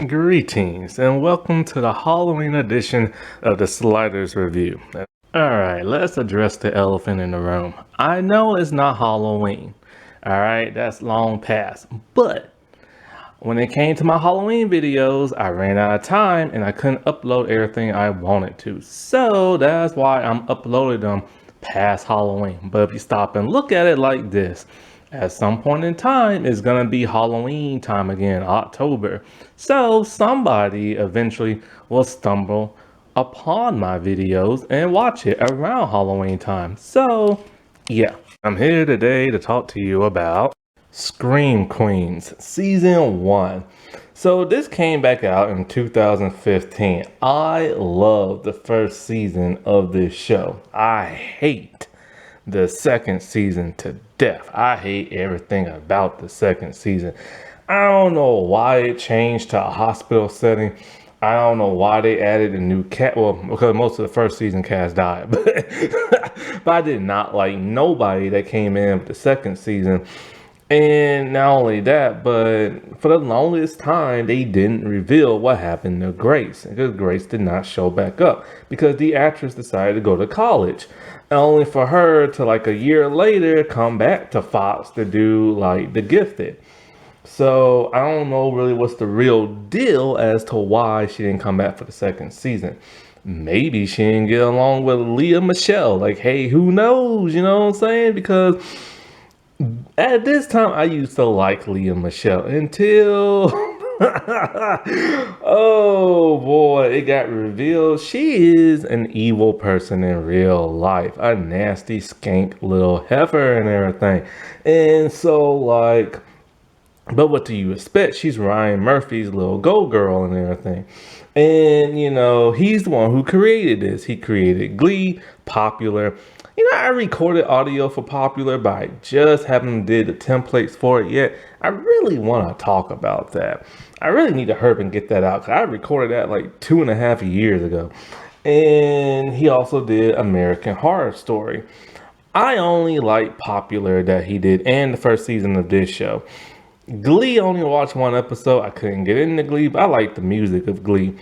Greetings and welcome to the Halloween edition of the Sliders Review. Alright, let's address the elephant in the room. I know it's not Halloween. Alright, that's long past. But when it came to my Halloween videos, I ran out of time and I couldn't upload everything I wanted to. So that's why I'm uploading them past Halloween. But if you stop and look at it like this, at some point in time, it's gonna be Halloween time again, October. So somebody eventually will stumble upon my videos and watch it around Halloween time. So yeah, I'm here today to talk to you about Scream Queens Season 1. So this came back out in 2015. I love the first season of this show. I hate the second season to death. I hate everything about the second season. I don't know why it changed to a hospital setting. I don't know why they added a new cat. Well, because most of the first season cast died. But I did not like nobody that came in with the second season. And not only that, but for the longest time, they didn't reveal what happened to Grace. Because Grace did not show back up. Because the actress decided to go to college. Only for her to like a year later come back to Fox to do like The Gifted. So I don't know really what's the real deal as to why she didn't come back for the second season. Maybe she didn't get along with Leah Michelle. Like, hey, who knows? You know what I'm saying? Because at this time, I used to like Leah Michelle until, oh boy, it got revealed. She is an evil person in real life, a nasty skank little heifer and everything. And so like, but what do you expect? She's Ryan Murphy's little go girl and everything. And you know, he's the one who created this. He created Glee, Popular. You know, I recorded audio for Popular, but I just haven't did the templates for it yet. I really want to talk about that. I really need to hurry and get that out because I recorded that like 2.5 years ago. And he also did American Horror Story. I only like Popular that he did and the first season of this show. Glee, only watched one episode. I couldn't get into Glee, but I like the music of Glee.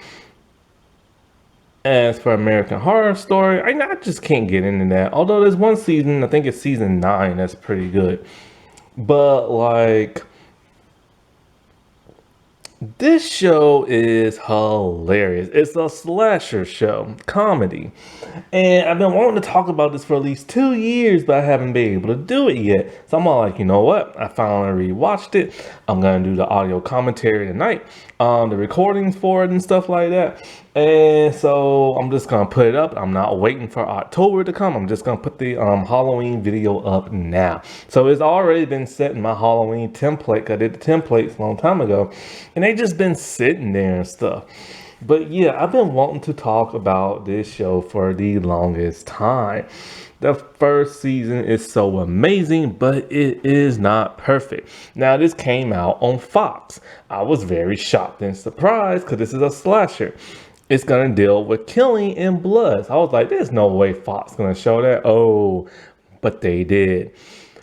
As for American Horror Story, I just can't get into that. Although there's one season, I think it's season 9, that's pretty good. But like, this show is hilarious. It's a slasher show, comedy. And I've been wanting to talk about this for at least 2 years, but I haven't been able to do it yet. So I'm all like, you know what? I finally rewatched it. I'm going to do the audio commentary tonight, the recordings for it and stuff like that. And so I'm just going to put it up. I'm not waiting for October to come. I'm just going to put the Halloween video up now. So it's already been set in my Halloween template. I did the templates a long time ago. And they just been sitting there and stuff. But yeah, I've been wanting to talk about this show for the longest time. The first season is so amazing, but it is not perfect. Now, this came out on Fox. I was very shocked and surprised because this is a slasher. It's going to deal with killing and blood. So I was like, there's no way Fox is going to show that. Oh, but they did.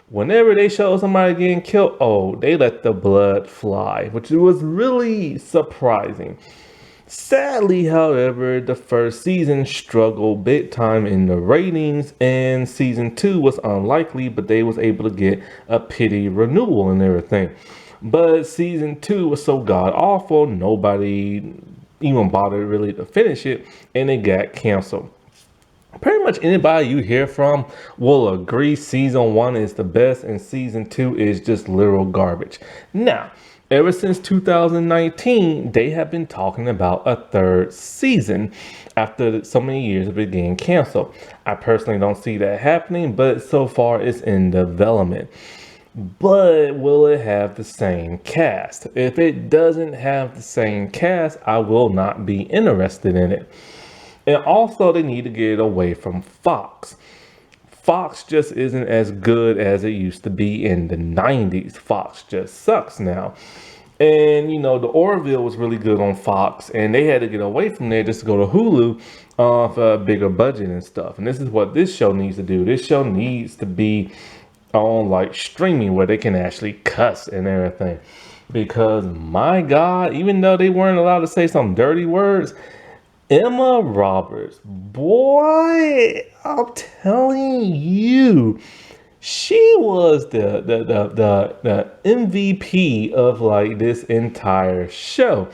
Whenever they show somebody getting killed, oh, they let the blood fly, which was really surprising. Sadly, however, the first season struggled big time in the ratings, and season 2 was unlikely, but they was able to get a pity renewal and everything. But season 2 was so god awful, nobody even bothered really to finish it, and it got canceled. Pretty much anybody you hear from will agree season 1 is the best and season 2 is just literal garbage. Now, ever since 2019, they have been talking about a third season after so many years of it getting canceled. I personally don't see that happening, but so far it's in development. But will it have the same cast? If it doesn't have the same cast, I will not be interested in it. And also, they need to get away from Fox. Fox just isn't as good as it used to be in the 90s. Fox just sucks now. And, you know, the Orville was really good on Fox, and they had to get away from there just to go to Hulu for a bigger budget and stuff. And this is what this show needs to do. This show needs to be on, like, streaming where they can actually cuss and everything. because my God, even though they weren't allowed to say some dirty words, Emma Roberts, boy, I'm telling you, she was the MVP of like this entire show.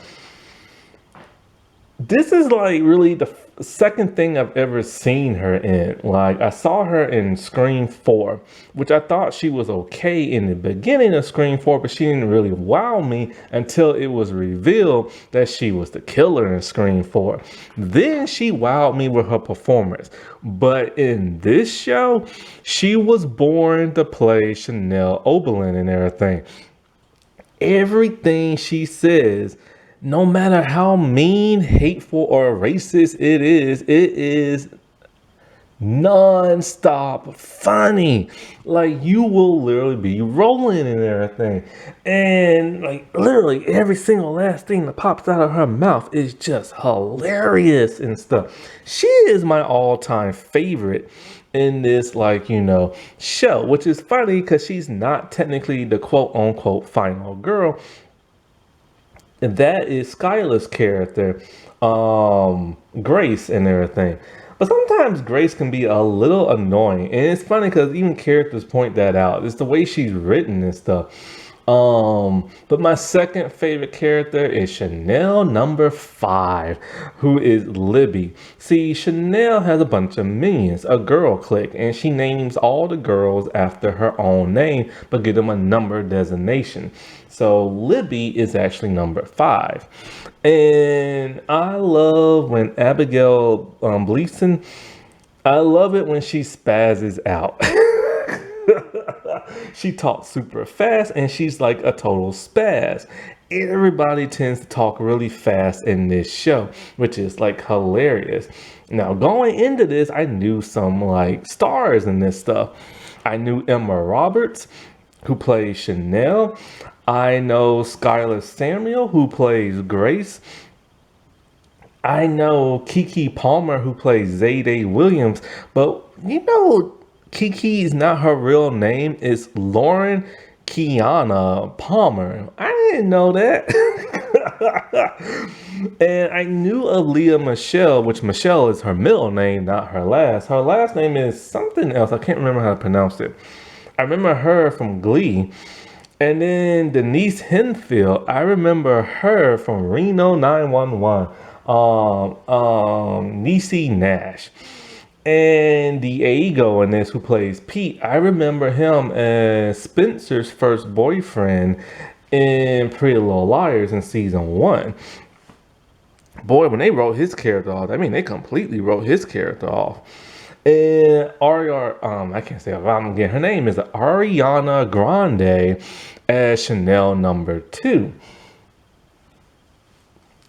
This is like really the second thing I've ever seen her in. Like I saw her in Scream 4, which I thought she was okay in the beginning of Scream 4, but she didn't really wow me until it was revealed that she was the killer in Scream 4. Then she wowed me with her performance. But in this show, she was born to play Chanel Oberlin and everything. Everything she says, no matter how mean, hateful, or racist it is non-stop funny. Like you will literally be rolling and everything. And like literally every single last thing that pops out of her mouth is just hilarious and stuff. She is my all-time favorite in this show, which is funny because she's not technically the quote unquote final girl. And that is Skylar's character, Grace and everything. But sometimes Grace can be a little annoying, and it's funny because even characters point that out. It's the way she's written and stuff. But my second favorite character is Chanel number 5, who is Libby. See, Chanel has a bunch of minions, a girl clique, and she names all the girls after her own name, but give them a number designation. So Libby is actually number 5. And I love when Abigail Gleason, I love it when she spazzes out. She talks super fast and she's like a total spaz. Everybody tends to talk really fast in this show, which is like hilarious. Now, going into this, I knew some like stars in this stuff. I knew Emma Roberts, who plays Chanel. I know Skylar Samuel, who plays Grace. I know Keke Palmer, who plays Zayday Williams. But Keke is not her real name. It's Lauren Kiana Palmer. I didn't know that. And I knew of Leah Michelle, which Michelle is her middle name, not her last. Her last name is something else. I can't remember how to pronounce it. I remember her from Glee. And then Denise Henfield, I remember her from Reno 911. Niecy Nash. And Diego in this, who plays Pete, I remember him as Spencer's first boyfriend in Pretty Little Liars in season 1. Boy, when they wrote his character off, I mean, they completely wrote his character off. And I can't say if I'm getting her name, is Ariana Grande as Chanel number 2.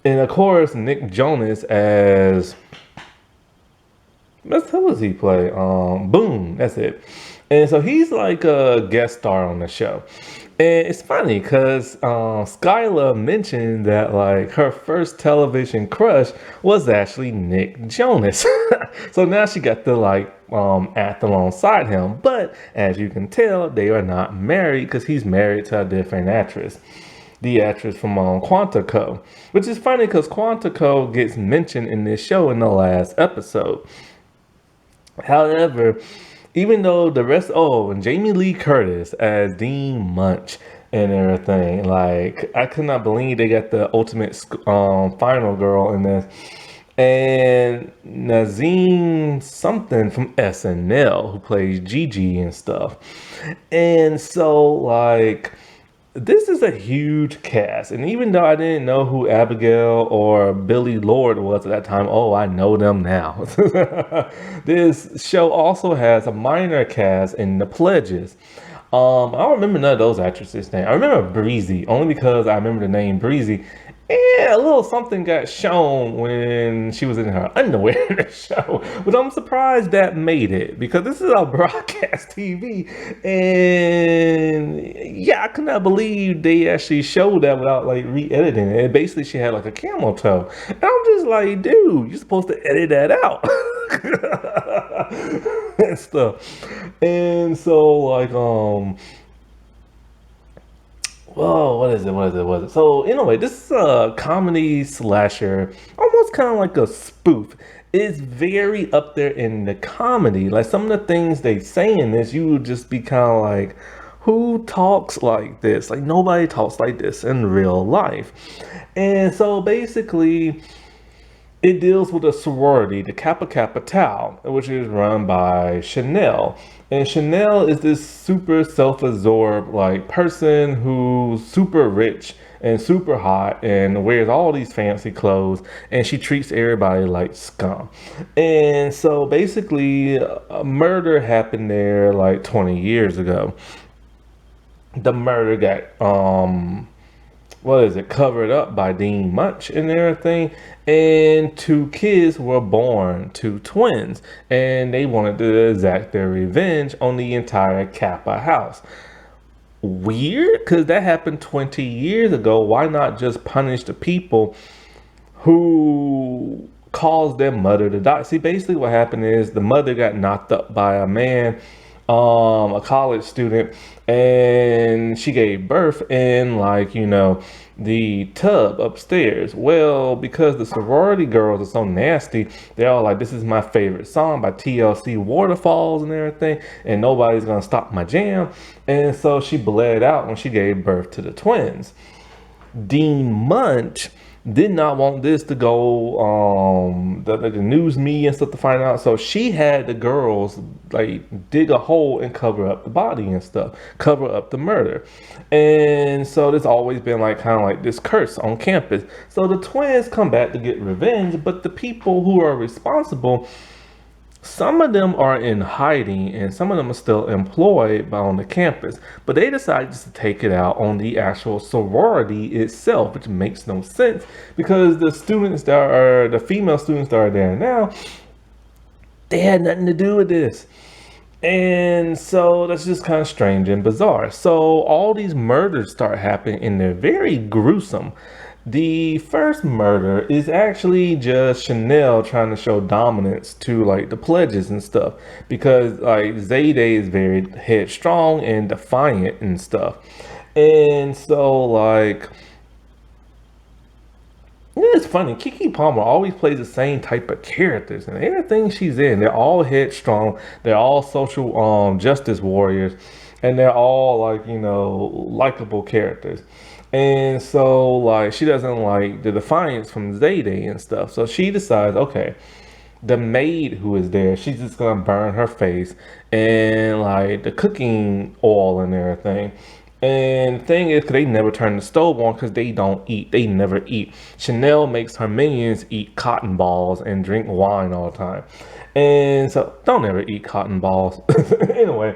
And of course, Nick Jonas as, who does he play? Boone, that's it. And so he's like a guest star on the show. And it's funny because Skylar mentioned that like her first television crush was actually Nick Jonas. So now she got to act alongside him. But as you can tell, they are not married because he's married to a different actress. The actress from Quantico. Which is funny because Quantico gets mentioned in this show in the last episode. However, even though the rest, and Jamie Lee Curtis as Dean Munch and everything, like I could not believe they got the ultimate final girl in this, and Nazim something from SNL who plays Gigi and stuff, and so like. This is a huge cast, and even though I didn't know who Abigail or Billy Lord was at that time, I know them now. This show also has a minor cast in The Pledges. I don't remember none of those actresses' names. I remember Breezy, only because I remember the name Breezy. And a little something got shown when she was in her underwear in the show. But I'm surprised that made it because this is a broadcast TV. And yeah, I could not believe they actually showed that without like re-editing it. And basically she had like a camel toe. And I'm just like, dude, you're supposed to edit that out. And stuff. And so like, Whoa, what is it? What is it? What is it? So anyway, this is a comedy slasher, almost kind of like a spoof. It's very up there in the comedy. Like some of the things they say in this, you would just be kind of like, who talks like this? Like nobody talks like this in real life. And so basically, it deals with a sorority, the Kappa Kappa Tau, which is run by Chanel. And Chanel is this super self-absorbed like person who's super rich and super hot and wears all these fancy clothes, and she treats everybody like scum. And so basically a murder happened there like 20 years ago. The murder got what is it, covered up by Dean Munch and everything. And two kids were born, two twins, and they wanted to exact their revenge on the entire Kappa house. Weird, because that happened 20 years ago. Why not just punish the people who caused their mother to die? See, basically what happened is the mother got knocked up by a man, a college student, and she gave birth in like, the tub upstairs. Well, because the sorority girls are so nasty, they're all like, this is my favorite song by TLC Waterfalls and everything, and nobody's gonna stop my jam. And so she bled out when she gave birth to the twins. Dean Munch did not want this to go the news media and stuff to find out, so she had the girls like dig a hole and cover up the body and stuff, cover up the murder. And so there's always been like kind of like this curse on campus. So the twins come back to get revenge, but the people who are responsible, some of them are in hiding and some of them are still employed on the campus, but they decided just to take it out on the actual sorority itself, which makes no sense because the female students that are there now, they had nothing to do with this. And so that's just kind of strange and bizarre. So all these murders start happening and they're very gruesome. The first murder is actually just Chanel trying to show dominance to like the pledges and stuff, because like Zayde is very headstrong and defiant and stuff. And so like, yeah, it's funny. Kiki Palmer always plays the same type of characters, and everything she's in, they're all headstrong. They're all social justice warriors, and they're all like likable characters. And so like she doesn't like the defiance from Zayde and stuff. So she decides, okay, the maid who is there, she's just gonna burn her face and like the cooking oil and everything. And the thing is, 'cause they never turn the stove on because they don't eat. They never eat. Chanel makes her minions eat cotton balls and drink wine all the time. And so don't ever eat cotton balls. Anyway,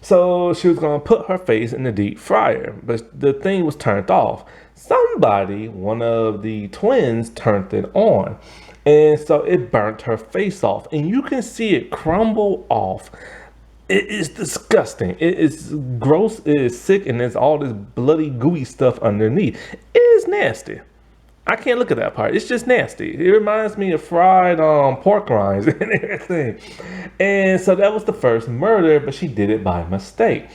so she was gonna put her face in the deep fryer, but the thing was turned off. Somebody, one of the twins, turned it on. And so it burnt her face off. And you can see it crumble off. It is disgusting. It is gross. It is sick. And there's all this bloody gooey stuff underneath. It is nasty. I can't look at that part. It's just nasty. It reminds me of fried pork rinds and everything. And so that was the first murder, but she did it by mistake.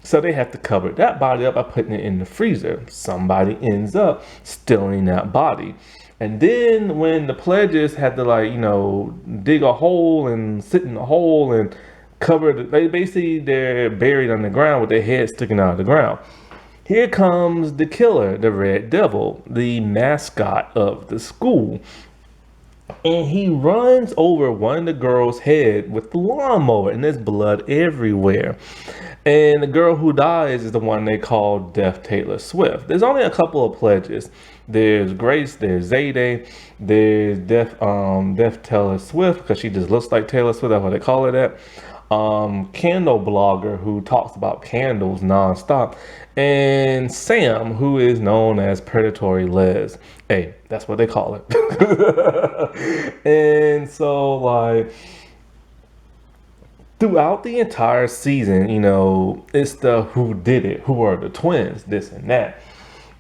So they have to cover that body up by putting it in the freezer. Somebody ends up stealing that body. And then when the pledges had to dig a hole and sit in a hole and they're buried underground with their heads sticking out of the ground. Here comes the killer, the Red Devil, the mascot of the school. And he runs over one of the girls' head with the lawnmower, and there's blood everywhere. And the girl who dies is the one they call Deaf Taylor Swift. There's only a couple of pledges. There's Grace, there's Zayde, there's Deaf Taylor Swift, because she just looks like Taylor Swift, that's why they call her that. Candle blogger who talks about candles nonstop, and Sam, who is known as Predatory Les. Hey, that's what they call it. And so like throughout the entire season, it's the who did it, who are the twins, this and that.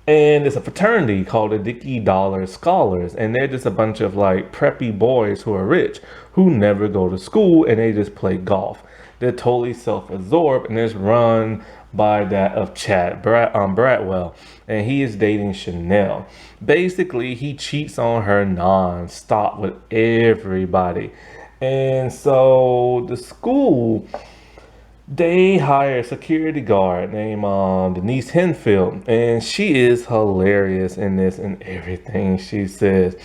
And there's a fraternity called the Dickie Dollar Scholars, and they're just a bunch of like preppy boys who are rich, who never go to school, and they just play golf. They're totally self-absorbed, and it's run by that of Bradwell, and he is dating Chanel. Basically, he cheats on her non-stop with everybody. And so the school, they hire a security guard named Denise Henfield, and she is hilarious in this and everything she says.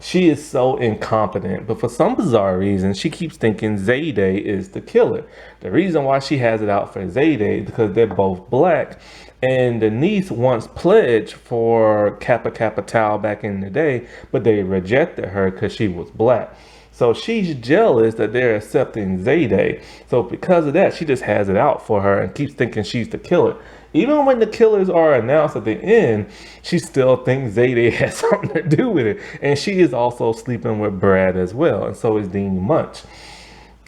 She is so incompetent, but for some bizarre reason, she keeps thinking Zayday is the killer. The reason why she has it out for Zayday is because they're both black, and Denise once pledged for Kappa Kappa Tau back in the day, but they rejected her because she was black. So she's jealous that they're accepting Zayday. So because of that, she just has it out for her and keeps thinking she's the killer. Even when the killers are announced at the end, she still thinks Zayday has something to do with it. And she is also sleeping with Brad as well. And so is Dean Munch.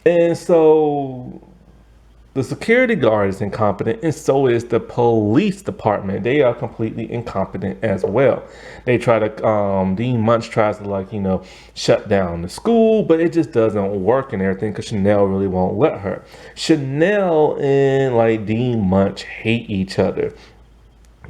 And so the security guard is incompetent, and so is the police department. They are completely incompetent as well. They try to, Dean Munch tries to, like, shut down the school, but it just doesn't work and everything because Chanel really won't let her. Chanel and, like, Dean Munch hate each other.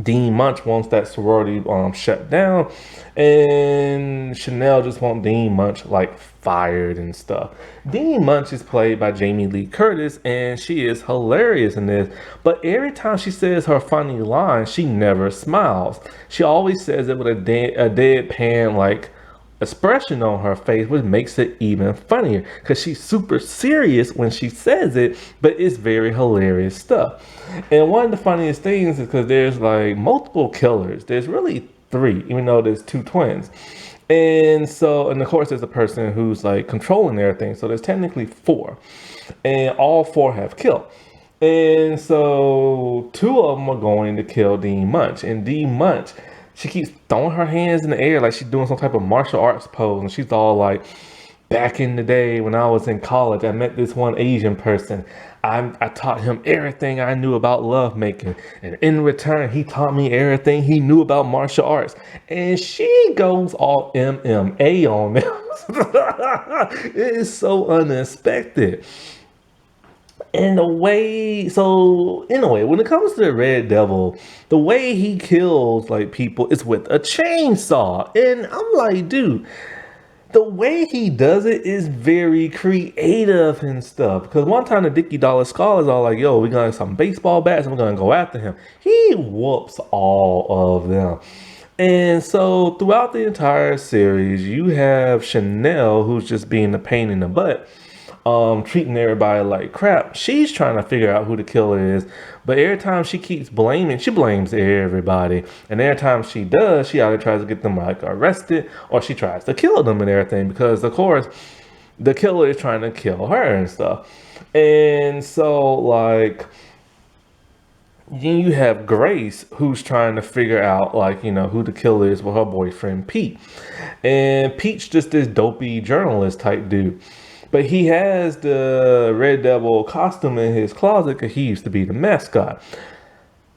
Dean Munch wants that sorority shut down, and Chanel just wants Dean Munch like fired and stuff. Dean Munch is played by Jamie Lee Curtis, and she is hilarious in this. But every time she says her funny line, she never smiles. She always says it with a deadpan like expression on her face, which makes it even funnier because she's super serious when she says it, but it's very hilarious stuff. And one of the funniest things is because there's like multiple killers. There's really three, even though there's two twins. And so, and of course, there's a person who's like controlling everything. So there's technically four, and all four have killed. And so two of them are going to kill Dean Munch, and Dean Munch, she keeps throwing her hands in the air like she's doing some type of martial arts pose. And she's all like, back in the day when I was in college, I met this one Asian person. I taught him everything I knew about lovemaking. And in return, he taught me everything he knew about martial arts. And she goes all MMA on them. It is so unexpected. And the way, so anyway, when it comes to the Red Devil, the way he kills like people is with a chainsaw. And I'm like, dude, the way he does it is very creative and stuff. Because one time the Dickie Dollar Scholars are like, yo, we got some baseball bats and we're going to go after him. He whoops all of them. And so throughout the entire series, you have Chanel, who's just being a pain in the butt, treating everybody like crap. She's trying to figure out who the killer is, but every time she keeps blaming, she blames everybody. And every time she does, she either tries to get them like arrested or she tries to kill them and everything, because of course the killer is trying to kill her and stuff. And so like, then you have Grace, who's trying to figure out like, who the killer is with her boyfriend Pete. And Pete's just this dopey journalist type dude. But he has the Red Devil costume in his closet because he used to be the mascot.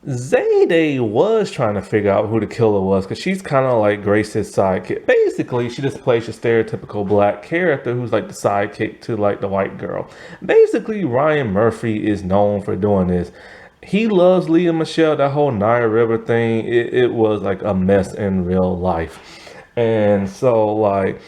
Zayday was trying to figure out who the killer was because she's kind of like Grace's sidekick. Basically, she just plays a stereotypical black character who's like the sidekick to like the white girl. Basically, Ryan Murphy is known for doing this. He loves Leah Michelle, that whole Nile River thing. It was like a mess in real life. And so like,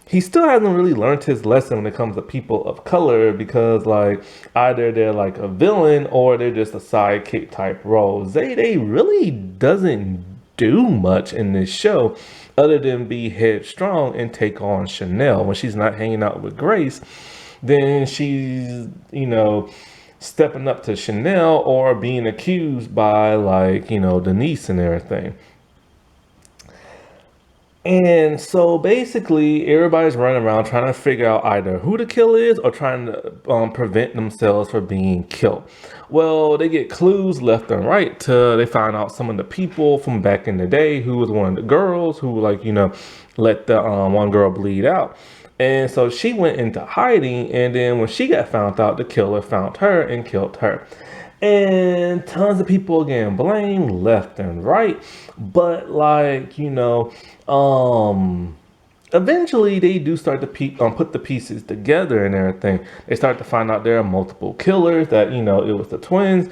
he still hasn't really learned his lesson when it comes to people of color, because like either they're like a villain or they're just a sidekick type role. Zayday really doesn't do much in this show other than be headstrong and take on Chanel. When she's not hanging out with Grace, then she's, stepping up to Chanel or being accused by like, Denise and everything. And so basically everybody's running around trying to figure out either who the killer is or trying to prevent themselves from being killed. Well, they get clues left and right till they find out some of the people from back in the day who was one of the girls who like, let the one girl bleed out. And so she went into hiding, and then when she got found out, the killer found her and killed her. And tons of people getting blamed left and right. But like, eventually they do start to put the pieces together and everything. They start to find out there are multiple killers, that, it was the twins.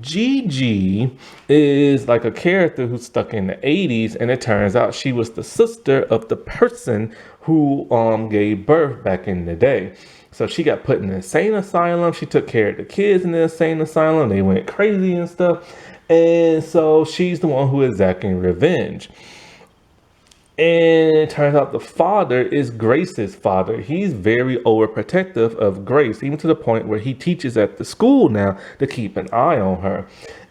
Gigi is like a character who's stuck in the 80s, and it turns out she was the sister of the person who gave birth back in the day. So she got put in an insane asylum. She took care of the kids in the insane asylum. They went crazy and stuff. And so she's the one who is exacting revenge. And it turns out the father is Grace's father. He's very overprotective of Grace, even to the point where he teaches at the school now to keep an eye on her.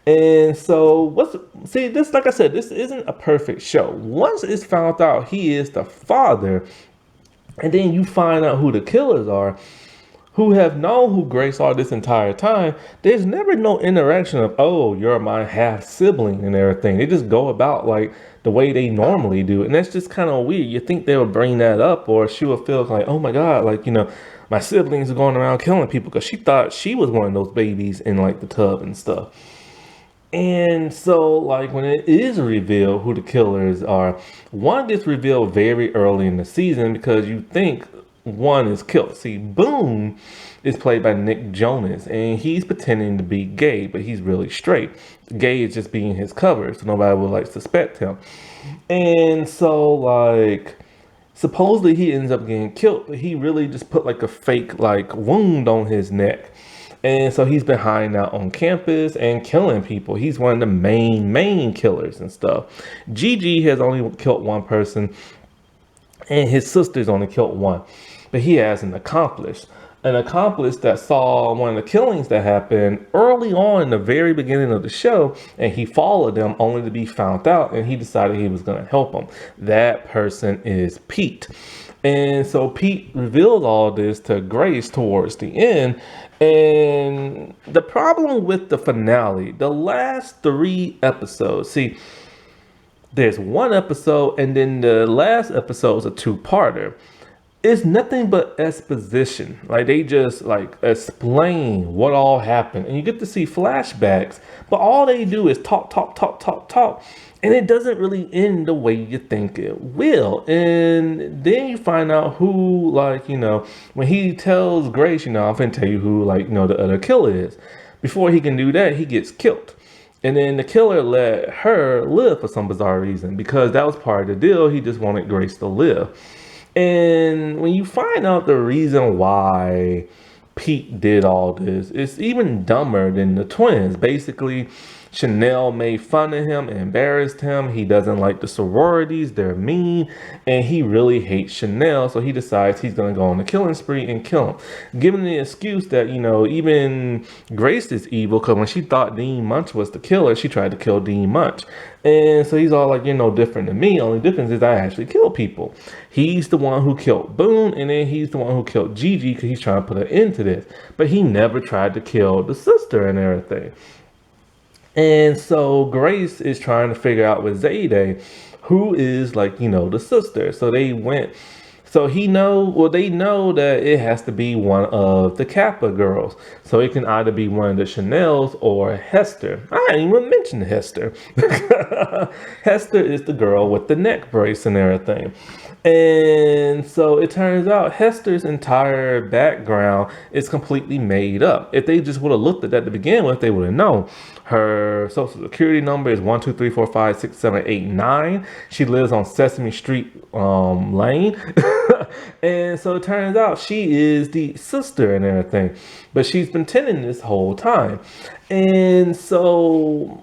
And so, see, this, like I said, this isn't a perfect show. Once it's found out he is the father, and then you find out who the killers are, who have known who Grace are this entire time, there's never no interaction of, oh, you're my half sibling and everything. They just go about like the way they normally do. And that's just kind of weird. You think they would bring that up, or she would feel like, oh my God, like, my siblings are going around killing people, because she thought she was one of those babies in like the tub and stuff. And so, like, when it is revealed who the killers are, one gets revealed very early in the season because you think one is killed. See, Boone is played by Nick Jonas, and he's pretending to be gay, but he's really straight. Gay is just being his cover, so nobody would like suspect him. And so, like, supposedly he ends up getting killed, but he really just put like a fake like wound on his neck. And so he's been hiding out on campus and killing people. He's one of the main killers and stuff. Gigi has only killed one person, and his sister's only killed one. But he has an accomplice. An accomplice that saw one of the killings that happened early on in the very beginning of the show, and he followed them only to be found out, and he decided he was going to help them. That person is Pete. And so Pete reveals all this to Grace towards the end. And the problem with the finale, the last 3 episodes, see, there's one episode, and then the last episode is a 2-parter. It's nothing but exposition. Like, they just like explain what all happened, and you get to see flashbacks, but all they do is talk, and it doesn't really end the way you think it will. And then you find out who, like, when he tells Grace, I'm gonna tell you who, like, the other killer is. Before he can do that, he gets killed. And then the killer let her live for some bizarre reason, because that was part of the deal. He just wanted Grace to live. And when you find out the reason why Pete did all this, it's even dumber than the twins. Basically, Chanel made fun of him, embarrassed him. He doesn't like the sororities, they're mean, and he really hates Chanel, so he decides he's going to go on a killing spree and kill him. Giving the excuse that, even Grace is evil, because when she thought Dean Munch was the killer, she tried to kill Dean Munch. And so he's all like, you're no different than me. Only difference is I actually kill people. He's the one who killed Boone, and then he's the one who killed Gigi because he's trying to put an end to this. But he never tried to kill the sister and everything. And so Grace is trying to figure out with Zayday who is, like, the sister. So they know that it has to be one of the Kappa girls. So it can either be one of the Chanels or Hester. I didn't even mention Hester. Hester is the girl with the neck brace and everything. And so it turns out Hester's entire background is completely made up. If they just would have looked at that to begin with, they would have known. Her social security number is 123456789. She lives on Sesame Street Lane. And so it turns out she is the sister and everything. But she's been pretending this whole time. And so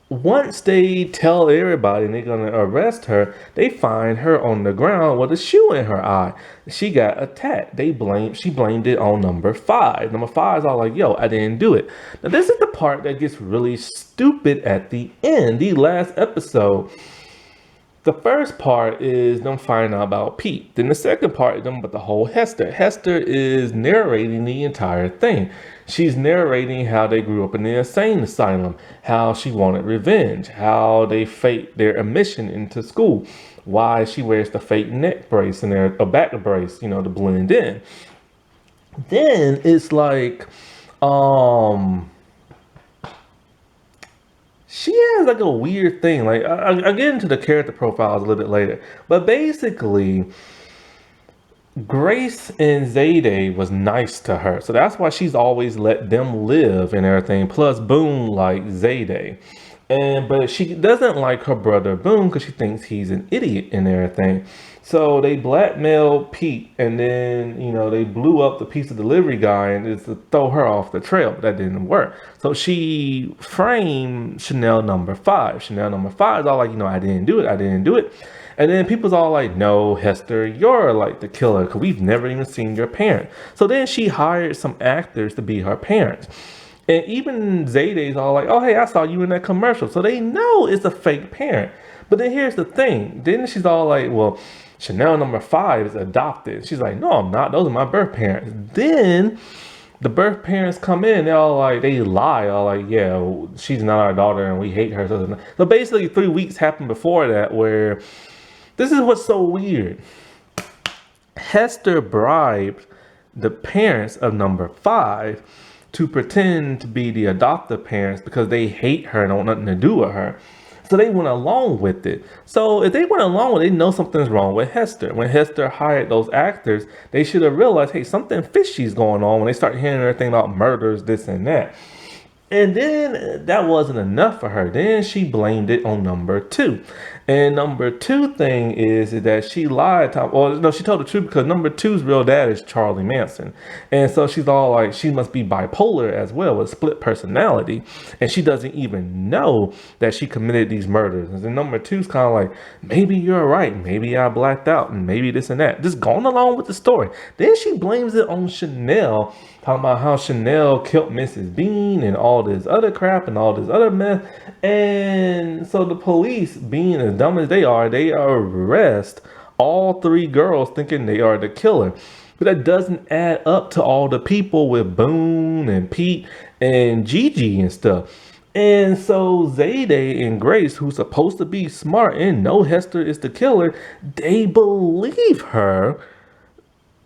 once they tell everybody and they're going to arrest her, they find her on the ground with a shoe in her eye. She got attacked. She blamed it on number 5. Number 5 is all like, yo, I didn't do it. Now, this is the part that gets really stupid at the end. The last episode, the first part is them finding out about Pete. Then the second part is them about the whole Hester. Hester is narrating the entire thing. She's narrating how they grew up in the insane asylum, how she wanted revenge, how they faked their admission into school, why she wears the fake neck brace and a back brace, to blend in. Then it's like, she has like a weird thing. Like, I get into the character profiles a little bit later, but basically, Grace and Zayday was nice to her, so that's why she's always let them live and everything. Plus, Boone like Zayday, but she doesn't like her brother Boone because she thinks he's an idiot and everything. So they blackmailed Pete, and then they blew up the pizza delivery guy and just to throw her off the trail. But that didn't work. So she framed Chanel number five. Chanel number five is all like, I didn't do it. I didn't do it. And then people's all like, no, Hester, you're like the killer because we've never even seen your parent. So then she hired some actors to be her parents. And even Zayday's all like, oh, hey, I saw you in that commercial. So they know it's a fake parent. But then here's the thing. Then she's all like, well, Chanel number five is adopted. She's like, no, I'm not. Those are my birth parents. Then the birth parents come in. They're all like, they lie. All like, yeah, she's not our daughter and we hate her. So basically 3 weeks happened before that where this is what's so weird. Hester bribed the parents of number five to pretend to be the adoptive parents because they hate her and don't want nothing to do with her. So they went along with it. So if they went along with it, they know something's wrong with Hester. When Hester hired those actors, they should have realized, hey, something fishy's going on when they start hearing everything about murders, this and that. And then that wasn't enough for her. Then she blamed it on number two. And number two thing is that she lied. No, she told the truth because number two's real dad is Charlie Manson. And so she's all like, she must be bipolar as well with split personality. And she doesn't even know that she committed these murders. And then number two's kind of like, maybe you're right. Maybe I blacked out and maybe this and that. Just going along with the story. Then she blames it on Chanel, talking about how Chanel killed Mrs. Bean and all this other crap and all this other mess. And so the police, being as dumb as they arrest all three girls thinking they are the killer. But that doesn't add up to all the people with Boone and Pete and Gigi and stuff. And so Zayday and Grace, who's supposed to be smart and know Hester is the killer, they believe her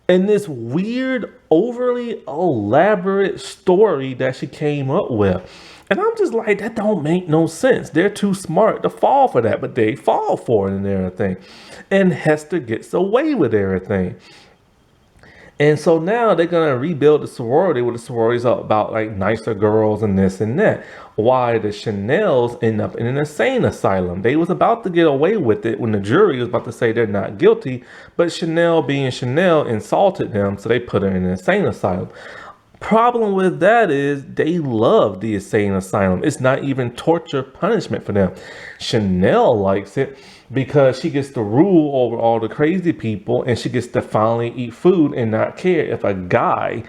in this weird, overly elaborate story that she came up with. And I'm just like, that don't make no sense. They're too smart to fall for that, but they fall for it and everything. And Hester gets away with everything. And so now they're going to rebuild the sorority with the sororities about like nicer girls and this and that. Why the Chanels end up in an insane asylum. They was about to get away with it when the jury was about to say they're not guilty. But Chanel being Chanel insulted them. So they put her in an insane asylum. Problem with that is they love the insane asylum. It's not even torture punishment for them. Chanel likes it because she gets to rule over all the crazy people and she gets to finally eat food and not care if a guy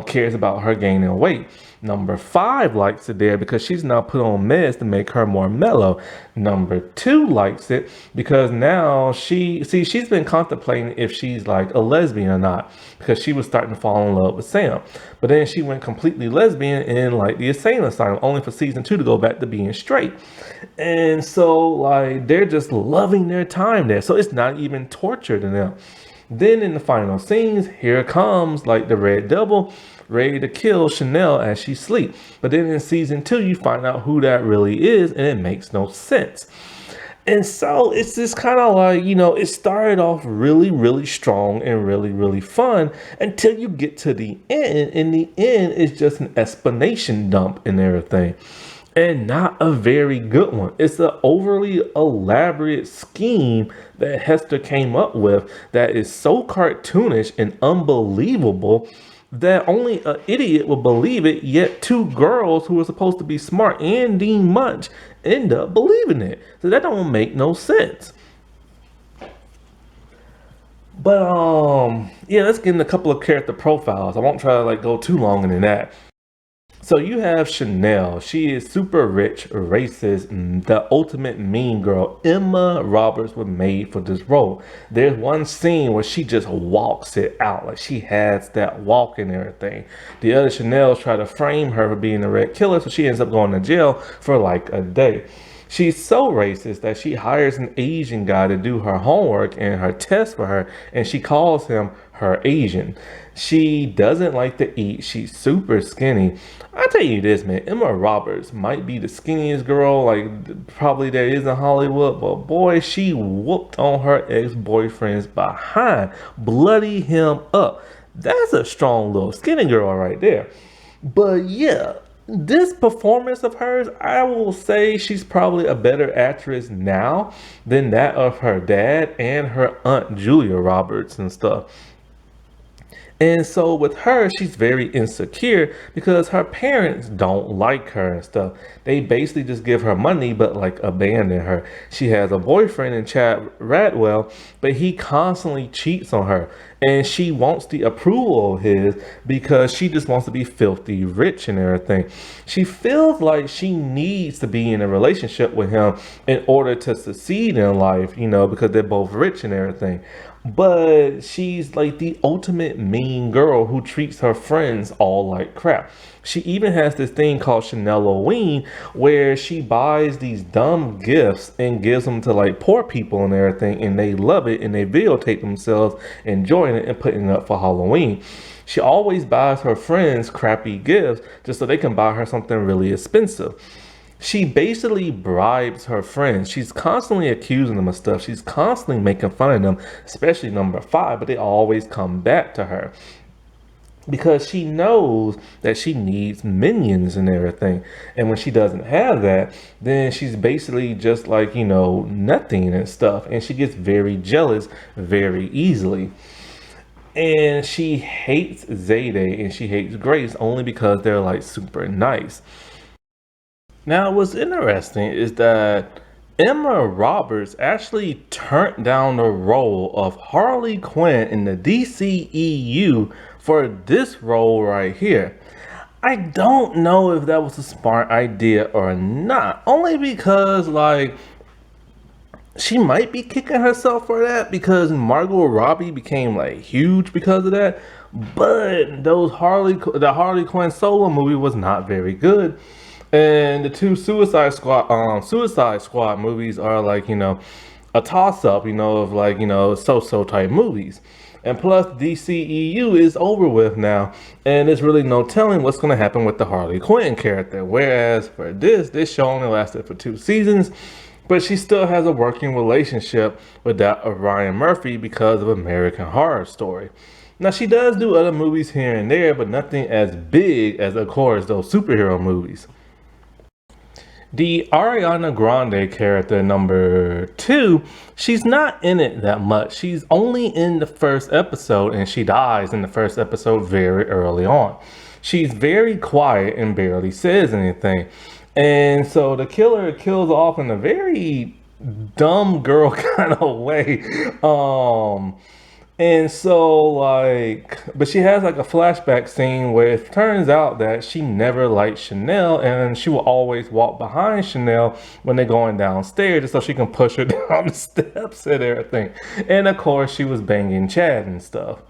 cares about her gaining weight. Number five likes it there because she's now put on meds to make her more mellow. Number two likes it because now she's been contemplating if she's like a lesbian or not because she was starting to fall in love with Sam. But then she went completely lesbian in like the insane asylum, only for season 2 to go back to being straight. And so like they're just loving their time there. So it's not even torture to them. Then in the final scenes, here comes like the Red Devil ready to kill Chanel as she sleeps. But then in season 2, you find out who that really is, and it makes no sense. And so it's just kind of like, it started off really, really strong and really, really fun until you get to the end. And the end is just an explanation dump and everything. And not a very good one. It's an overly elaborate scheme that Hester came up with that is so cartoonish and unbelievable that only an idiot would believe it, yet two girls who are supposed to be smart and Dean Munch end up believing it. So that don't make no sense. But yeah, let's get in a couple of character profiles. I won't try to like go too long into that. So you have Chanel. She is super rich, racist, the ultimate mean girl. Emma Roberts was made for this role. There's one scene where she just walks it out. Like she has that walk and everything. The other Chanels try to frame her for being a red killer, so she ends up going to jail for like a day. She's so racist that she hires an Asian guy to do her homework and her test for her, and she calls him her Asian. She doesn't like to eat. She's super skinny. I tell you this, man, Emma Roberts might be the skinniest girl like probably there is in Hollywood, but boy, she whooped on her ex-boyfriend's behind, bloody him up. That's a strong little skinny girl right there. But yeah, this performance of hers, I will say she's probably a better actress now than that of her dad and her aunt Julia Roberts and stuff. And so with her, she's very insecure because her parents don't like her and stuff. They basically just give her money but like abandon her. She has a boyfriend in Chad Radwell, but he constantly cheats on her. And she wants the approval of his because she just wants to be filthy rich and everything. She feels like she needs to be in a relationship with him in order to succeed in life, because they're both rich and everything. But she's like the ultimate mean girl who treats her friends all like crap. She even has this thing called Chanel Halloween where she buys these dumb gifts and gives them to like poor people and everything, and they love it and they videotape themselves enjoying it and putting it up for Halloween. She always buys her friends crappy gifts just so they can buy her something really expensive. She basically bribes her friends. She's constantly accusing them of stuff. She's constantly making fun of them, especially number five, but they always come back to her because she knows that she needs minions and everything. And when she doesn't have that, then she's basically just like, nothing and stuff. And she gets very jealous very easily. And she hates Zayday and she hates Grace only because they're like super nice. Now, what's interesting is that Emma Roberts actually turned down the role of Harley Quinn in the DCEU for this role right here. I don't know if that was a smart idea or not, only because like she might be kicking herself for that because Margot Robbie became like huge because of that. But the Harley Quinn solo movie was not very good. And the two Suicide Squad movies are like, a toss up, of like, so-so type movies. And plus DCEU is over with now, and there's really no telling what's going to happen with the Harley Quinn character. Whereas for this show only lasted for 2 seasons, but she still has a working relationship with that of Ryan Murphy because of American Horror Story. Now she does do other movies here and there, but nothing as big as, of course, those superhero movies. The Ariana Grande character number 2, she's not in it that much. She's only in the first episode and she dies in the first episode very early on. She's very quiet and barely says anything. And so the killer kills off in a very dumb girl kind of way. And so but she has like a flashback scene where it turns out that she never liked Chanel and she will always walk behind Chanel when they're going downstairs just so she can push her down the steps and everything. And of course she was banging Chad and stuff.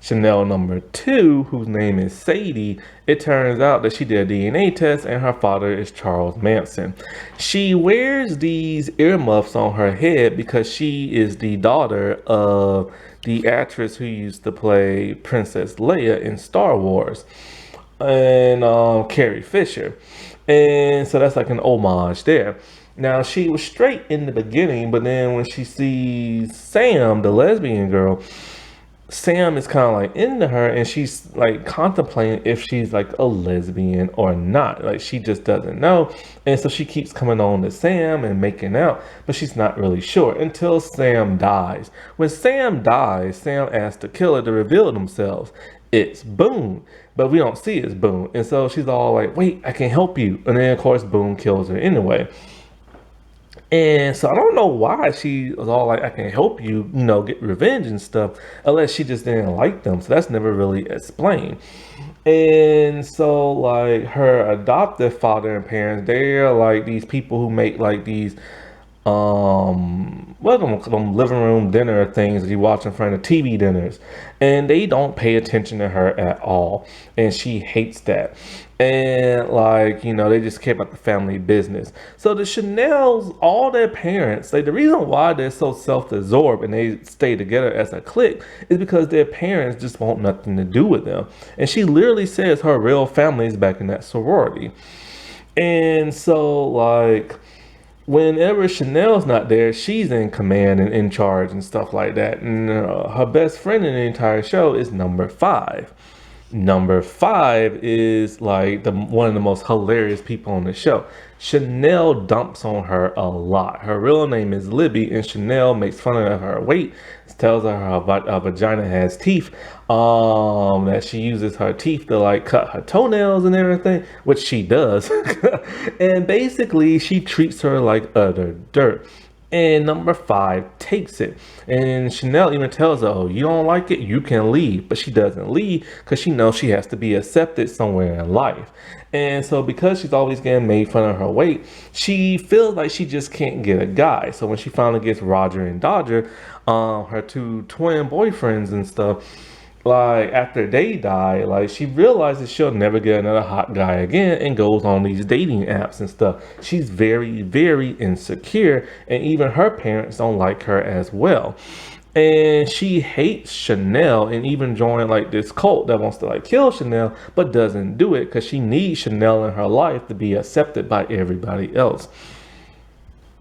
Chanel number 2, whose name is Sadie, it turns out that she did a DNA test and her father is Charles Manson. She wears these earmuffs on her head because she is the daughter of the actress who used to play Princess Leia in Star Wars, and Carrie Fisher. And so that's like an homage there. Now, she was straight in the beginning, but then when she sees Sam, the lesbian girl, Sam is kind of like into her and she's like contemplating if she's like a lesbian or not. Like she just doesn't know. And so she keeps coming on to Sam and making out, but she's not really sure until Sam dies. When Sam dies, Sam asks the killer to reveal themselves. It's Boone, but we don't see it's Boone. And so she's all like, wait, I can help you. And then of course Boone kills her anyway. And so I don't know why she was all like, I can help you, get revenge and stuff, unless she just didn't like them. So that's never really explained. And so like her adoptive father and parents, they're like these people who make like these well, them living room dinner things that you watch in front of TV dinners, and they don't pay attention to her at all, and she hates that. And like, they just care about the family business. So the Chanels, all their parents, like the reason why they're so self-absorbed and they stay together as a clique is because their parents just want nothing to do with them. And she literally says her real family is back in that sorority. And so, like, whenever Chanel's not there, she's in command and in charge and stuff like that. And her best friend in the entire show is number five. Number five is like the one of the most hilarious people on the show. Chanel dumps on her a lot. Her real name is Libby, and Chanel makes fun of her weight, tells her vagina has teeth, that she uses her teeth to like cut her toenails and everything, which she does. And basically, she treats her like utter dirt. And number five takes it. And Chanel even tells her, oh, you don't like it? You can leave. But she doesn't leave because she knows she has to be accepted somewhere in life. And so because she's always getting made fun of her weight, she feels like she just can't get a guy. So when she finally gets Roger and Dodger, her two twin boyfriends and stuff, like after they die, like she realizes she'll never get another hot guy again and goes on these dating apps and stuff. She's very, very insecure, and even her parents don't like her as well. And she hates Chanel and even joined like this cult that wants to like kill Chanel, but doesn't do it because she needs Chanel in her life to be accepted by everybody else.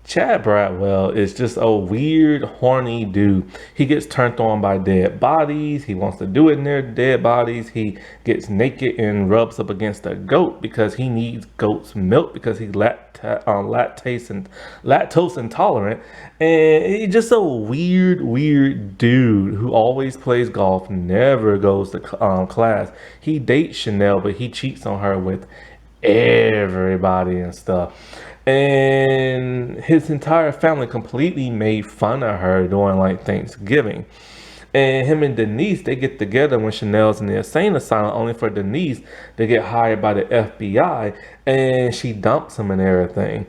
Chad Bradwell is just a weird, horny dude. He gets turned on by dead bodies. He wants to do it in their dead bodies. He gets naked and rubs up against a goat because he needs goat's milk because he's lactose intolerant. And he's just a weird, weird dude who always plays golf, never goes to class. He dates Chanel, but he cheats on her with everybody and stuff. And his entire family completely made fun of her during like Thanksgiving. And him and Denise, they get together when Chanel's in the insane asylum, only for Denise to get hired by the FBI, and she dumps him and everything.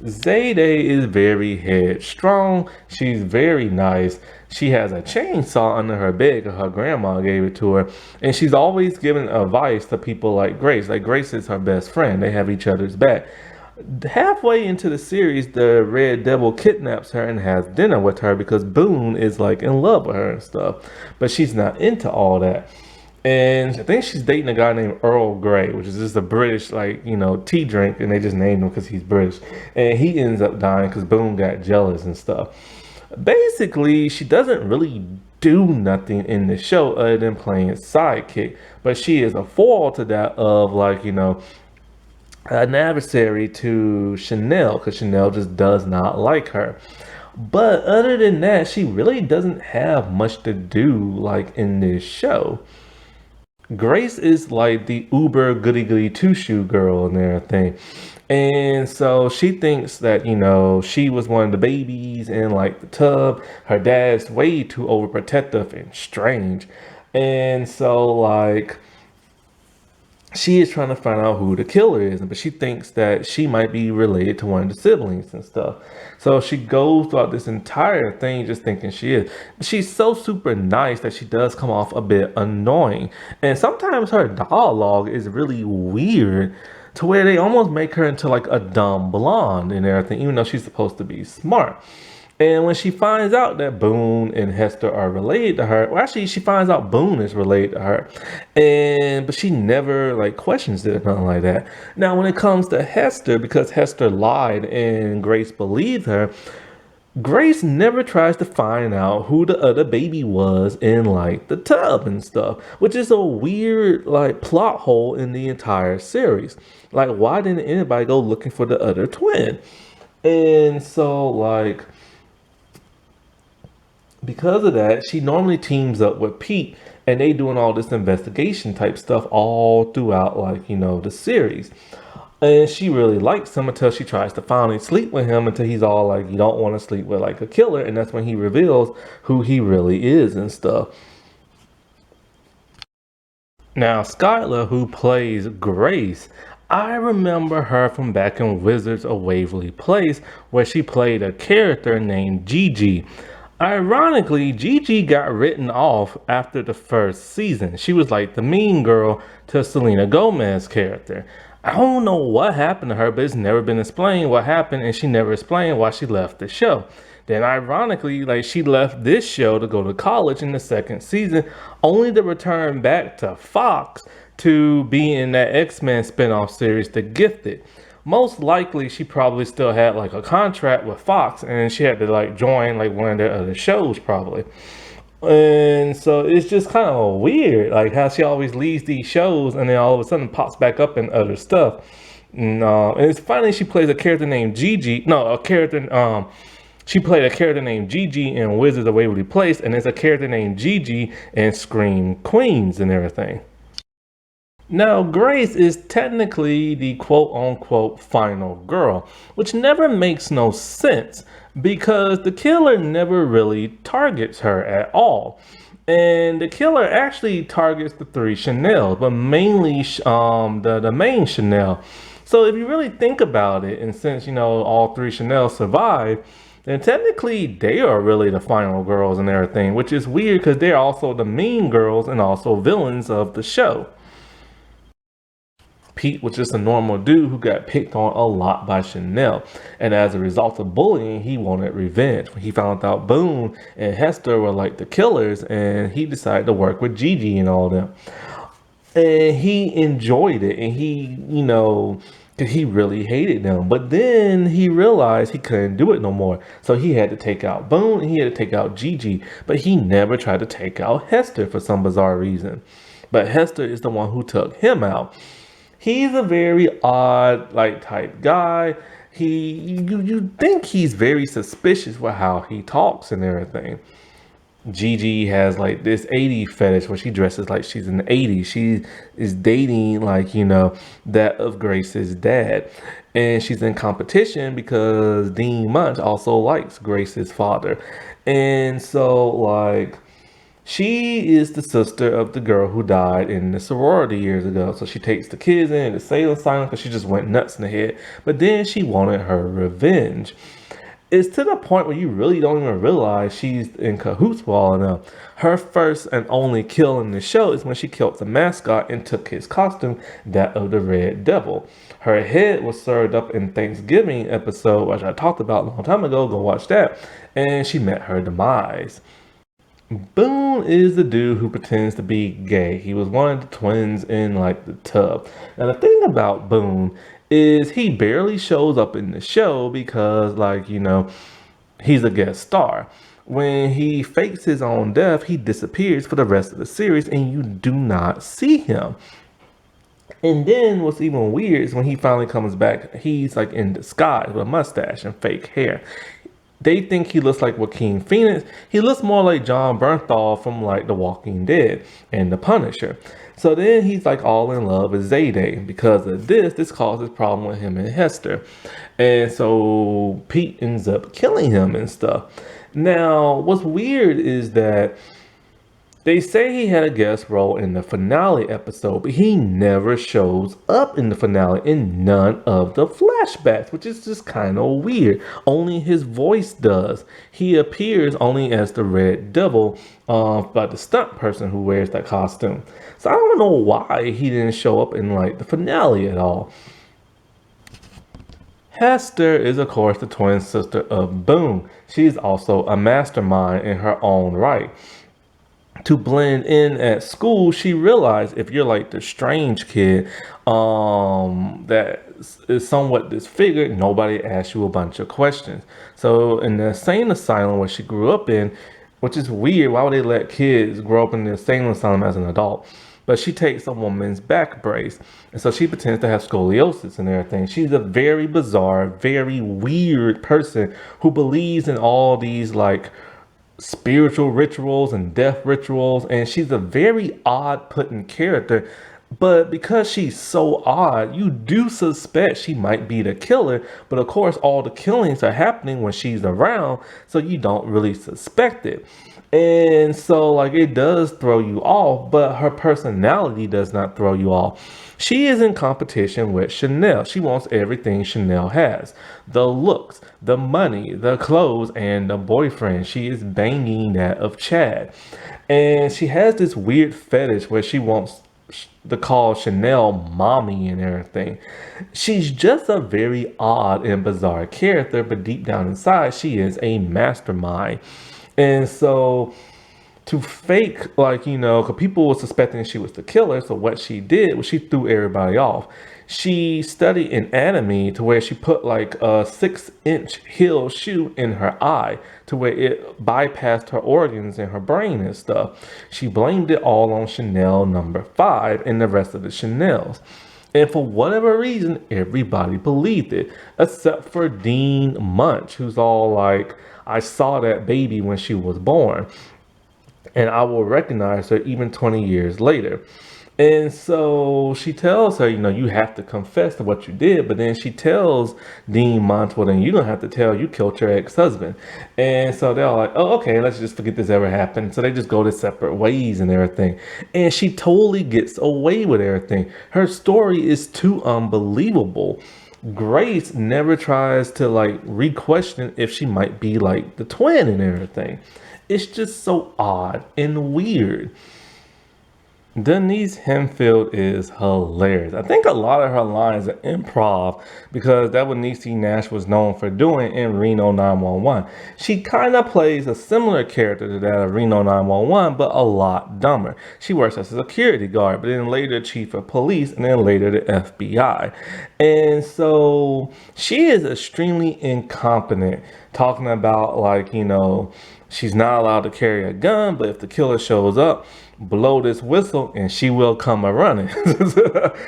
Zayde is very headstrong. She's very nice. She has a chainsaw under her bed because her grandma gave it to her. And she's always giving advice to people like Grace. Like Grace is her best friend. They have each other's back. Halfway into the series, the Red Devil kidnaps her and has dinner with her because Boone is like in love with her and stuff. But she's not into all that. And I think she's dating a guy named Earl Grey, which is just a British, like, tea drink, and they just named him because he's British. And he ends up dying because Boone got jealous and stuff. Basically, she doesn't really do nothing in the show other than playing sidekick. But she is a foil to that of, like, an adversary to Chanel because Chanel just does not like her. But other than that, she really doesn't have much to do, like, in this show. Grace is like the uber goody goody two shoe girl and everything. And so she thinks that, she was one of the babies in like the tub. Her dad's way too overprotective and strange. And so like she is trying to find out who the killer is, but she thinks that she might be related to one of the siblings and stuff. So she goes throughout this entire thing just thinking she is. She's so super nice that she does come off a bit annoying. And sometimes her dialogue is really weird to where they almost make her into like a dumb blonde and everything, even though she's supposed to be smart. And when she finds out that Boone and Hester are related to her, well, actually, she finds out Boone is related to her, but she never like questions it or nothing like that. Now, when it comes to Hester, because Hester lied and Grace believed her, Grace never tries to find out who the other baby was in like the tub and stuff, which is a weird like plot hole in the entire series. Like, why didn't anybody go looking for the other twin? And so like, because of that, she normally teams up with Pete and they doing all this investigation type stuff all throughout like, the series. And she really likes him until she tries to finally sleep with him until he's all like, you don't want to sleep with like a killer. And that's when he reveals who he really is and stuff. Now, Skylar, who plays Grace, I remember her from back in Wizards of Waverly Place, where she played a character named Gigi. Ironically, Gigi got written off after the first season. She was like the mean girl to Selena Gomez's character. I don't know what happened to her, but it's never been explained what happened, and she never explained why she left the show. Then, ironically, like she left this show to go to college in the second season, only to return back to Fox to be in that X-Men spinoff series, The Gifted. Most likely, she probably still had like a contract with Fox, and she had to like join like one of their other shows, probably. And so it's just kind of weird, like how she always leaves these shows and then all of a sudden pops back up in other stuff. No, and it's funny she plays a character named Gigi. No, a character. She played a character named Gigi in Wizards of Waverly Place, and there's a character named Gigi in Scream Queens and everything. Now, Grace is technically the quote unquote final girl, which never makes no sense because the killer never really targets her at all. And the killer actually targets the three Chanel, but mainly the main Chanel. So if you really think about it, and since you know all three Chanel survived, then technically they are really the final girls and everything, which is weird because they're also the mean girls and also villains of the show. Pete was just a normal dude who got picked on a lot by Chanel. And as a result of bullying, he wanted revenge. When he found out Boone and Hester were like the killers, and he decided to work with Gigi and all them. And he enjoyed it, and cause he really hated them. But then he realized he couldn't do it no more. So he had to take out Boone and he had to take out Gigi. But he never tried to take out Hester for some bizarre reason. But Hester is the one who took him out. He's a very odd, like, type guy. You think he's very suspicious with how he talks and everything. Gigi has like this 80s fetish where she dresses like she's in the 80s. She is dating like, that of Grace's dad. And she's in competition because Dean Munch also likes Grace's father. And so like she is the sister of the girl who died in the sorority years ago. So she takes the kids in the Salem Asylum because she just went nuts in the head. But then she wanted her revenge. It's to the point where you really don't even realize she's in cahoots with all of them. Her first and only kill in the show is when she killed the mascot and took his costume, that of the Red Devil. Her head was served up in Thanksgiving episode, which I talked about a long time ago. Go watch that. And she met her demise. Boone is the dude who pretends to be gay. He was one of the twins in like the tub. Now the thing about Boone is he barely shows up in the show because he's a guest star. When he fakes his own death, he disappears for the rest of the series and you do not see him. And then what's even weird is when he finally comes back, he's like in disguise with a mustache and fake hair. They think he looks like Joaquin Phoenix. He looks more like John Bernthal from like The Walking Dead and The Punisher. So then he's like all in love with Zayday. Because of this causes problem with him and Hester. And so Pete ends up killing him and stuff. Now, what's weird is that they say he had a guest role in the finale episode, but he never shows up in the finale in none of the flashbacks, which is just kind of weird. Only his voice does. He appears only as the Red Devil, by the stunt person who wears that costume. So I don't know why he didn't show up in like the finale at all. Hester is, of course, the twin sister of Boone. She's also a mastermind in her own right. To blend in at school, she realized if you're like the strange kid that is somewhat disfigured, nobody asks you a bunch of questions. So in the insane asylum where she grew up in, which is weird, why would they let kids grow up in the insane asylum as an adult? But she takes a woman's back brace, and so she pretends to have scoliosis and everything. She's a very bizarre, very weird person who believes in all these like spiritual rituals and death rituals, and she's a very odd putting character. But because she's so odd, you do suspect she might be the killer. But of course, all the killings are happening when she's around, so you don't really suspect it. And so, like, it does throw you off, but her personality does not throw you off. She is in competition with Chanel. She wants everything Chanel has: the looks, the money, the clothes, and the boyfriend. She is banging that of Chad. And she has this weird fetish where she wants to call Chanel mommy and everything. She's just a very odd and bizarre character, but deep down inside, she is a mastermind. And so to fake, like, because people were suspecting she was the killer. So what she did was she threw everybody off. She studied anatomy to where she put like a 6-inch heel shoe in her eye to where it bypassed her organs and her brain and stuff. She blamed it all on Chanel number 5 and the rest of the Chanels. And for whatever reason, everybody believed it, except for Dean Munch, who's all like, I saw that baby when she was born, and I will recognize her even 20 years later. And so she tells her, you have to confess to what you did. But then she tells Dean Munch, well, then you don't have to tell you killed your ex-husband. And so they're all like, oh, okay, let's just forget this ever happened. So they just go their separate ways and everything. And she totally gets away with everything. Her story is too unbelievable. Grace never tries to like re-question if she might be like the twin and everything. It's just so odd and weird. Denise Hempfield is hilarious. I think a lot of her lines are improv because that's what Niecy Nash was known for doing in Reno 911. She kind of plays a similar character to that of Reno 911, but a lot dumber. She works as a security guard, but then later chief of police, and then later the FBI. And so she is extremely incompetent, talking about like, she's not allowed to carry a gun, but if the killer shows up, blow this whistle and she will come a running.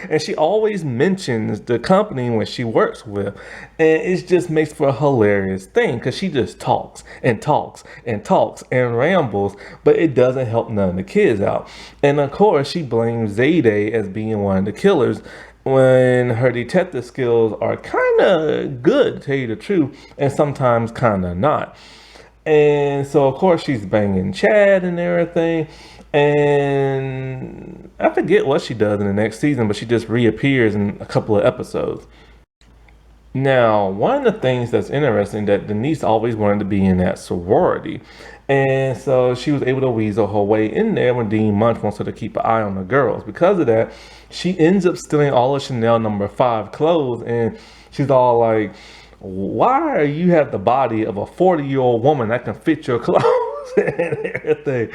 And she always mentions the company when she works with, and it just makes for a hilarious thing because she just talks and talks and talks and rambles, but it doesn't help none of the kids out. And of course she blames Zayday as being one of the killers when her detective skills are kind of good, to tell you the truth, and sometimes kind of not. And so of course she's banging Chad and everything. And I forget what she does in the next season, but she just reappears in a couple of episodes. Now, one of the things that's interesting that Denise always wanted to be in that sorority. And so she was able to weasel her way in there when Dean Munch wants her to keep an eye on the girls. Because of that, she ends up stealing all of Chanel number 5 clothes. And she's all like, why are you have the body of a 40-year-old woman that can fit your clothes? And everything.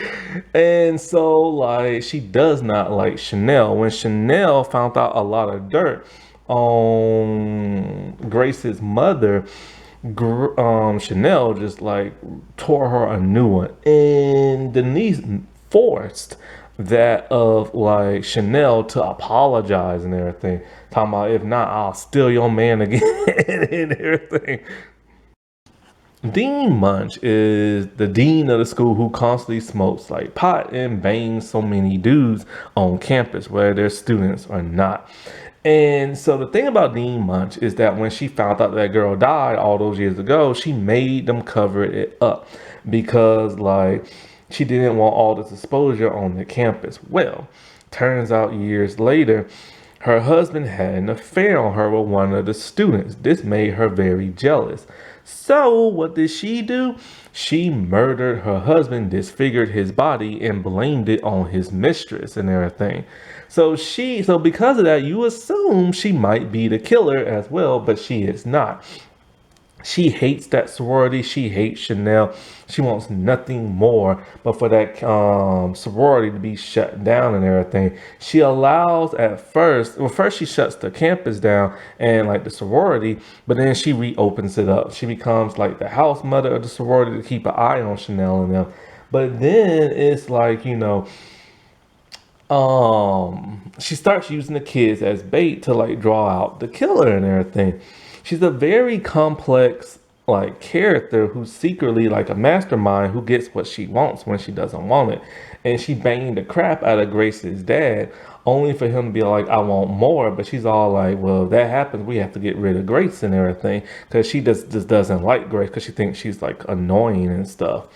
And so like she does not like Chanel. When Chanel found out a lot of dirt on Grace's mother, Chanel just like tore her a new one. And Denise forced that of like Chanel to apologize and everything, talking about if not I'll steal your man again and everything. Dean Munch is the dean of the school who constantly smokes like pot and bangs so many dudes on campus, whether they're students or not. And so the thing about Dean Munch is that when she found out that girl died all those years ago, she made them cover it up because like she didn't want all this exposure on the campus. Well, turns out years later, her husband had an affair on her with one of the students. This made her very jealous. So what did she do? She murdered her husband, disfigured his body, and blamed it on his mistress and everything. So because of that, you assume she might be the killer as well, but she is not. She hates that sorority. She hates Chanel. She wants nothing more but for that sorority to be shut down and everything. She allows first she shuts the campus down and like the sorority, but then she reopens it up. She becomes like the house mother of the sorority to keep an eye on Chanel and them. But then it's like, she starts using the kids as bait to like draw out the killer and everything. She's a very complex like character who's secretly like a mastermind who gets what she wants when she doesn't want it. And she banged the crap out of Grace's dad only for him to be like, I want more. But she's all like, well, if that happens, we have to get rid of Grace and everything, because she just doesn't like Grace because she thinks she's like annoying and stuff.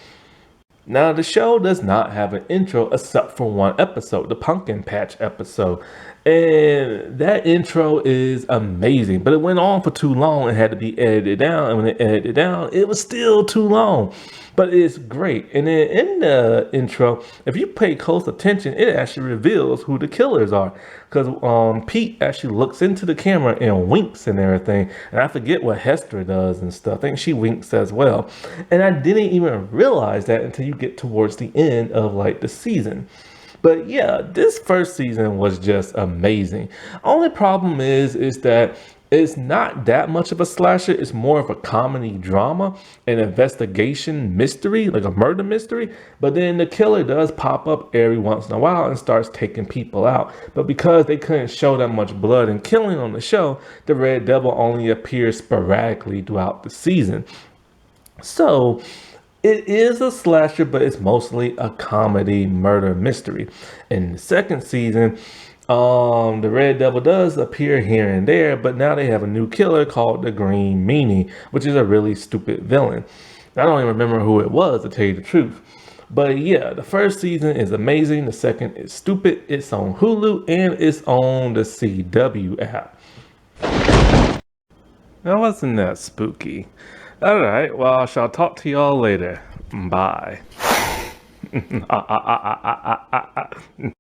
Now, the show does not have an intro except for one episode, the Pumpkin Patch episode. And that intro is amazing, but it went on for too long and had to be edited down. And when it edited down, it was still too long. But it's great. And then in the intro, if you pay close attention, it actually reveals who the killers are. Because Pete actually looks into the camera and winks and everything. And I forget what Hester does and stuff. I think she winks as well. And I didn't even realize that until you get towards the end of like the season. But yeah, this first season was just amazing. Only problem is that it's not that much of a slasher. It's more of a comedy drama, an investigation mystery, like a murder mystery. But then the killer does pop up every once in a while and starts taking people out. But because they couldn't show that much blood and killing on the show, the Red Devil only appears sporadically throughout the season. So it is a slasher, but it's mostly a comedy murder mystery. In the second season, the Red Devil does appear here and there, but now they have a new killer called the Green Meanie, which is a really stupid villain. I don't even remember who it was, to tell you the truth. But yeah, the first season is amazing. The second is stupid. It's on Hulu and it's on the CW app. Now, wasn't that spooky? All right, well, I shall talk to y'all later. Bye.